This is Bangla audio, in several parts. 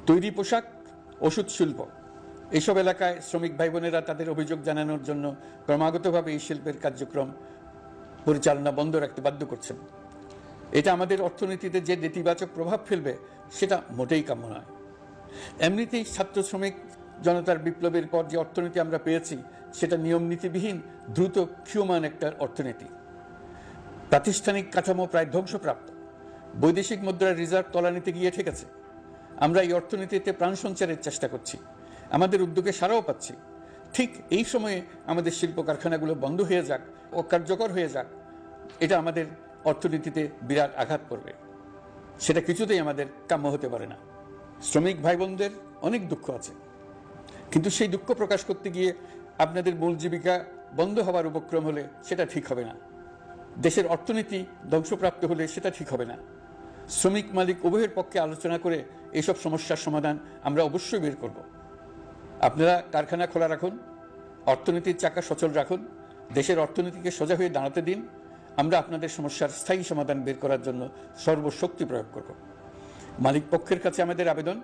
তৈরি পোশাক, ওষুধ শিল্প, এইসব এলাকায় শ্রমিক ভাই বোনেরা তাদের অভিযোগ জানানোর জন্য ক্রমাগতভাবে এই শিল্পের কার্যক্রম পরিচালনা বন্ধ রাখতে বাধ্য করছেন। এটা আমাদের অর্থনীতিতে যে নেতিবাচক প্রভাব ফেলবে সেটা মোটেই কাম্য নয়। এমনিতেই ছাত্র শ্রমিক জনতার বিপ্লবের পর যে অর্থনীতি আমরা পেয়েছি সেটা নিয়ম নীতিবিহীন, দ্রুত ক্ষীয়মান একটা অর্থনীতি। প্রাতিষ্ঠানিক কাঠামো প্রায় ধ্বংসপ্রাপ্ত, বৈদেশিক মুদ্রার রিজার্ভ তলানিতে গিয়ে ঠেকেছে। আমরা এই অর্থনীতিতে প্রাণ সঞ্চারের চেষ্টা করছি, আমাদের উদ্যোগে সাড়াও পাচ্ছি। ঠিক এই সময়ে আমাদের শিল্প কারখানাগুলো বন্ধ হয়ে যাক, অকার্যকর হয়ে যাক, এটা আমাদের অর্থনীতিতে বিরাট আঘাত করবে। সেটা কিছুতেই আমাদের কাম্য হতে পারে না। শ্রমিক ভাই বোনদের অনেক দুঃখ আছে, কিন্তু সেই দুঃখ প্রকাশ করতে গিয়ে আপনাদের মূল জীবিকা বন্ধ হওয়ার উপক্রম হলে সেটা ঠিক হবে না। দেশের অর্থনীতি ধ্বংসপ্রাপ্ত হলে সেটা ঠিক হবে না। শ্রমিক মালিক উভয়ের পক্ষে আলোচনা করে এসব সমস্যার সমাধান আমরা অবশ্যই বের করব। আপনারা কারখানা খোলা রাখুন, অর্থনীতির চাকা সচল রাখুন, দেশের অর্থনীতিকে সোজা হয়ে দাঁড়াতে দিন। আমরা আপনাদের সমস্যার স্থায়ী সমাধান বের করার জন্য সর্বশক্তি প্রয়োগ করব। মালিক পক্ষের কাছে আমাদের আবেদন,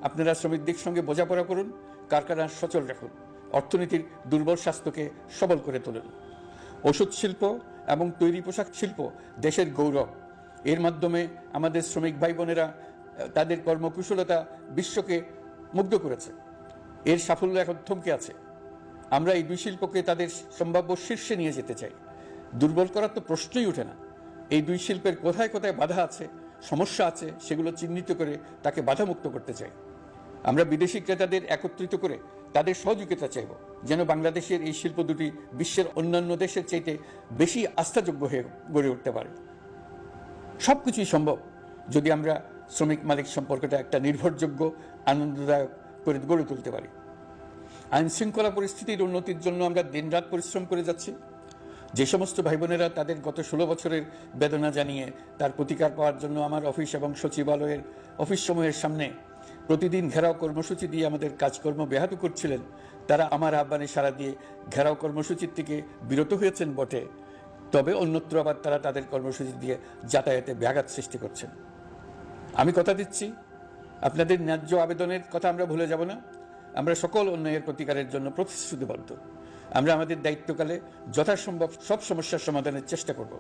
আপনারা শ্রমিকদের সঙ্গে বোঝাপড়া করুন, কারখানা সচল রাখুন, অর্থনীতির দুর্বল স্বাস্থ্যকে সবল করে তুলুন। ওষুধ শিল্প এবং তৈরি পোশাক শিল্প দেশের গৌরব। এর মাধ্যমে আমাদের শ্রমিক ভাই বোনেরা তাদের কর্মকুশলতা বিশ্বকে মুগ্ধ করেছে। এর সাফল্য এখন থমকে আছে। আমরা এই দুই শিল্পকে তাদের সম্ভাব্য শীর্ষে নিয়ে যেতে চাই। দুর্বল করার তো প্রশ্নই ওঠে না। এই দুই শিল্পের কোথায় কোথায় বাধা আছে, সমস্যা আছে, সেগুলো চিহ্নিত করে তাকে বাধামুক্ত করতে চাই। আমরা বিদেশি ক্রেতাদের একত্রিত করে তাদের সহযোগিতা চাইব, যেন বাংলাদেশের এই শিল্প দুটি বিশ্বের অন্যান্য দেশের চাইতে বেশি আস্থাযোগ্য হয়ে গড়ে উঠতে পারে। সবকিছুই সম্ভব যদি আমরা শ্রমিক মালিক সম্পর্কটা একটা নির্ভরযোগ্য, আনন্দদায়ক করে গড়ে তুলতে পারি। আইন শৃঙ্খলা পরিস্থিতির উন্নতির জন্য আমরা দিনরাত পরিশ্রম করে যাচ্ছি। যে সমস্ত ভাই বোনেরা তাদের গত 16 বছরের বেদনা জানিয়ে তার প্রতিকার পাওয়ার জন্য আমার অফিস এবং সচিবালয়ের অফিস সমূহের সামনে প্রতিদিন ঘেরাও কর্মসূচি দিয়ে আমাদের কাজকর্ম ব্যাহত করছিলেন, তারা আমার আহ্বানে সাড়া দিয়ে ঘেরাও কর্মসূচির থেকে বিরত হয়েছেন বটে, তবে অন্যত্র আবার তারা তাদের কর্মসূচি দিয়ে যাতায়াতে ব্যাঘাত সৃষ্টি করছেন। আমি কথা দিচ্ছি, আপনাদের ন্যায্য আবেদনের কথা আমরা ভুলে যাব না। আমরা সকল অন্যায়ের প্রতিকারের জন্য প্রতিশ্রুতিবদ্ধ। আমরা আমাদের দায়িত্বকালে যথাসম্ভব সব সমস্যার সমাধানের চেষ্টা করব।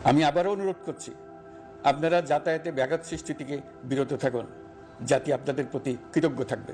আমি আবারও অনুরোধ করছি, আপনারা যাতায়াতে ব্যাঘাত সৃষ্টি থেকে বিরত থাকুন। জাতি আপনাদের প্রতি কৃতজ্ঞ থাকবে।